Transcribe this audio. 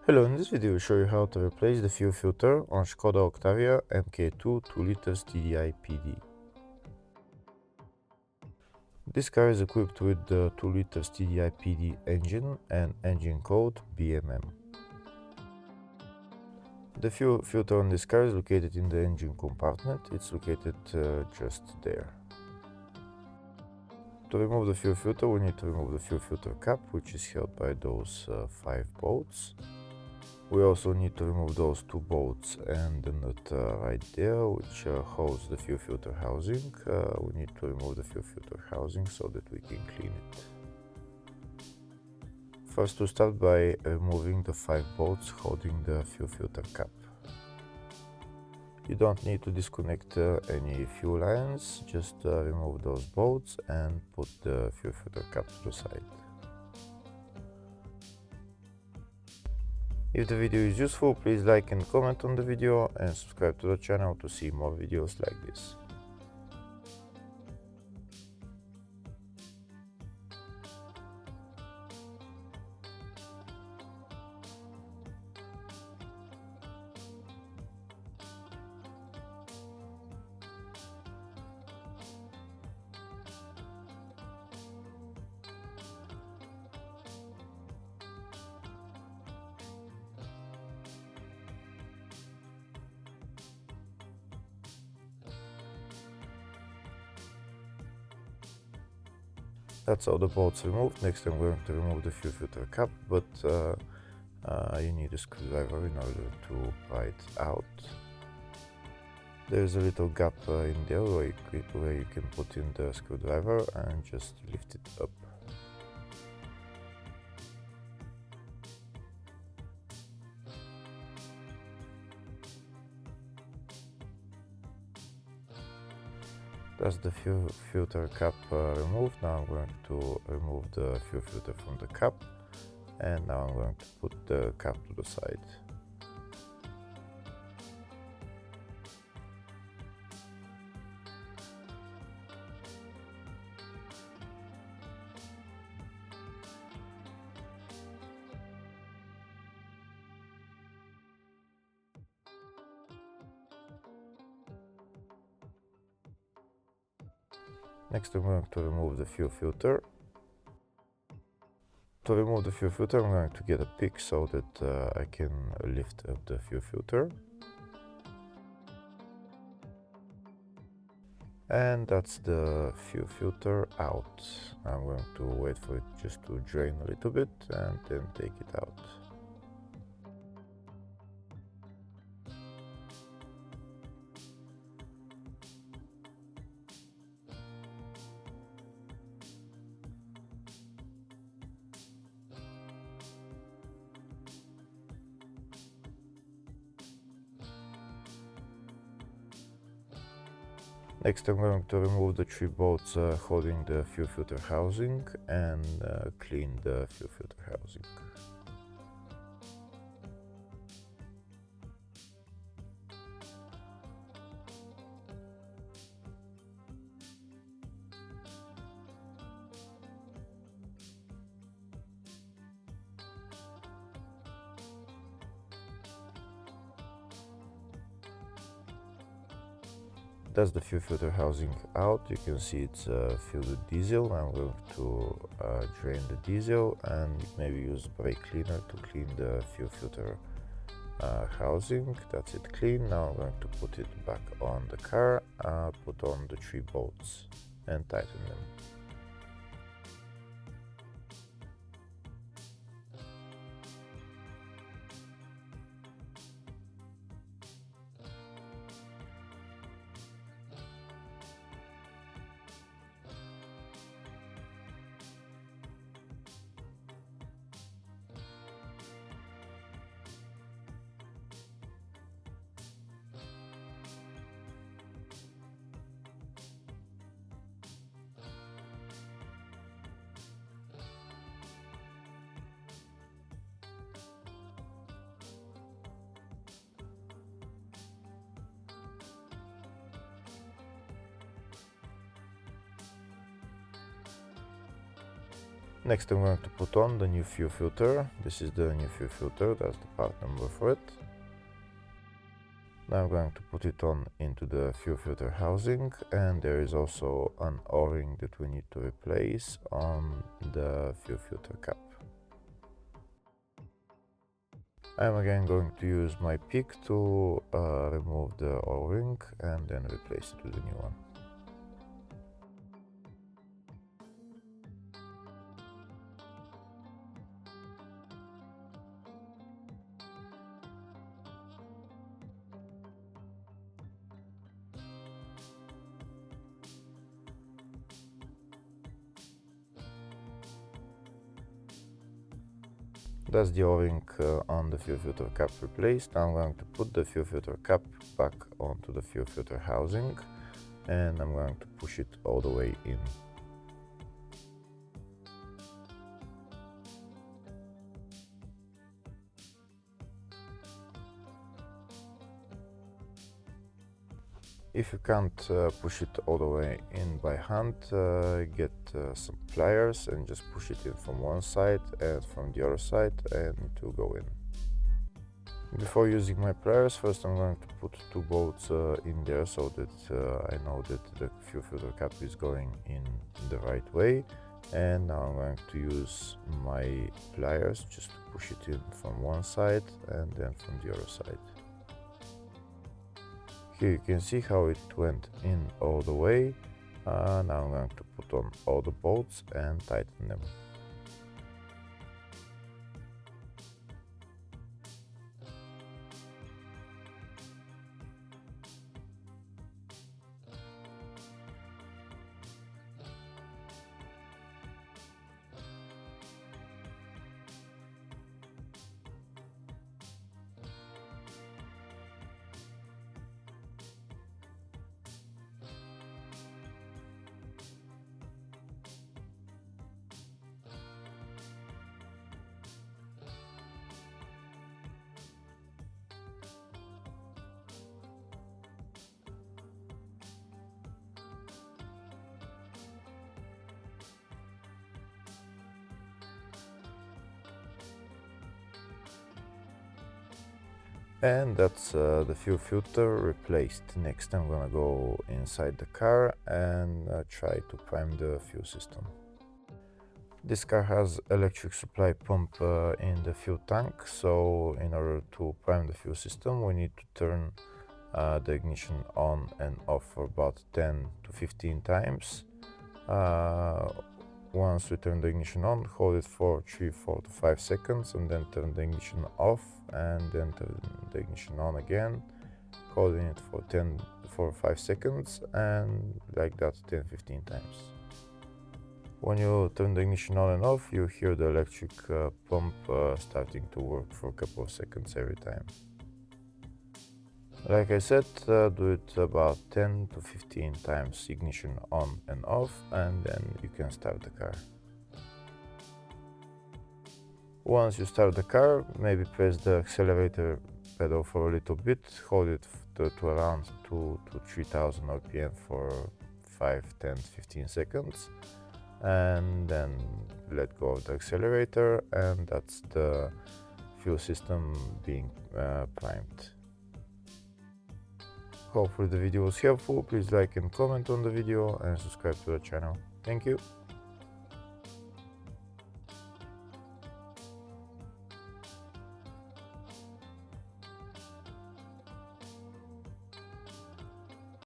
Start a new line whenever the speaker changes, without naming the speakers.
Hello, in this video we'll show you how to replace the fuel filter on Skoda Octavia MK2 2.0 TDI PD. This car is equipped with the 2 L TDI PD engine and engine code BMM. The fuel filter on this car is located in the engine compartment. It's located just there. To remove the fuel filter, we need to remove the fuel filter cap, which is held by those 5 bolts. We also need to remove those 2 bolts and the nut right there, which holds the fuel filter housing. We need to remove the fuel filter housing so that we can clean it. First, we start by removing the 5 bolts holding the fuel filter cap. You don't need to disconnect any fuel lines, just remove those bolts and put the fuel filter cap to the side. If the video is useful, please like and comment on the video and subscribe to the channel to see more videos like this. That's all the bolts removed. Next I'm going to remove the fuel filter cap, but you need a screwdriver in order to pry it out. There's a little gap in there where you can put in the screwdriver and just lift it up. That's the fuel filter cap removed. Now I'm going to remove the fuel filter from the cap, and now I'm going to put the cap to the side. Next I'm going to remove the fuel filter. To remove the fuel filter I'm going to get a pick so that I can lift up the fuel filter. And that's the fuel filter out. I'm going to wait for it just to drain a little bit and then take it out. Next I'm going to remove the 3 bolts holding the fuel filter housing and clean the fuel filter housing. That's the fuel filter housing out. You can see it's filled with diesel. I'm going to drain the diesel and maybe use brake cleaner to clean the fuel filter housing. That's it clean. Now I'm going to put it back on the car, put on the 3 bolts and tighten them. Next I'm going to put on the new fuel filter. This is the new fuel filter, that's the part number for it. Now I'm going to put it on into the fuel filter housing, and there is also an O-ring that we need to replace on the fuel filter cap. I'm again going to use my pick to remove the O-ring and then replace it with a new one. That's the O-ring on the fuel filter cap replaced. Now I'm going to put the fuel filter cap back onto the fuel filter housing, and I'm going to push it all the way in. If you can't push it all the way in by hand, get some pliers and just push it in from one side and from the other side, and it will go in. Before using my pliers, first I'm going to put two bolts in there so that I know that the fuel filter cap is going in the right way. And now I'm going to use my pliers just to push it in from one side and then from the other side. Here you can see how it went in all the way. Now I'm going to put on all the bolts and tighten them. And that's the fuel filter replaced. Next I'm gonna go inside the car and try to prime the fuel system. This car has electric supply pump in the fuel tank, so in order to prime the fuel system we need to turn the ignition on and off for about 10 to 15 times. Once we turn the ignition on, hold it for 3, 4 to 5 seconds and then turn the ignition off, and then turn the ignition on again, holding it for 4 or 5 seconds, and like that 10-15 times. When you turn the ignition on and off, you hear the electric pump starting to work for a couple of seconds every time. Like I said, do it about 10 to 15 times ignition on and off, and then you can start the car. Once you start the car, maybe press the accelerator pedal for a little bit, hold it to around 2,000 to 3,000 RPM for 5, 10, 15 seconds, and then let go of the accelerator, and that's the fuel system being primed. Hopefully the video was helpful. Please like and comment on the video and subscribe to the channel. Thank you.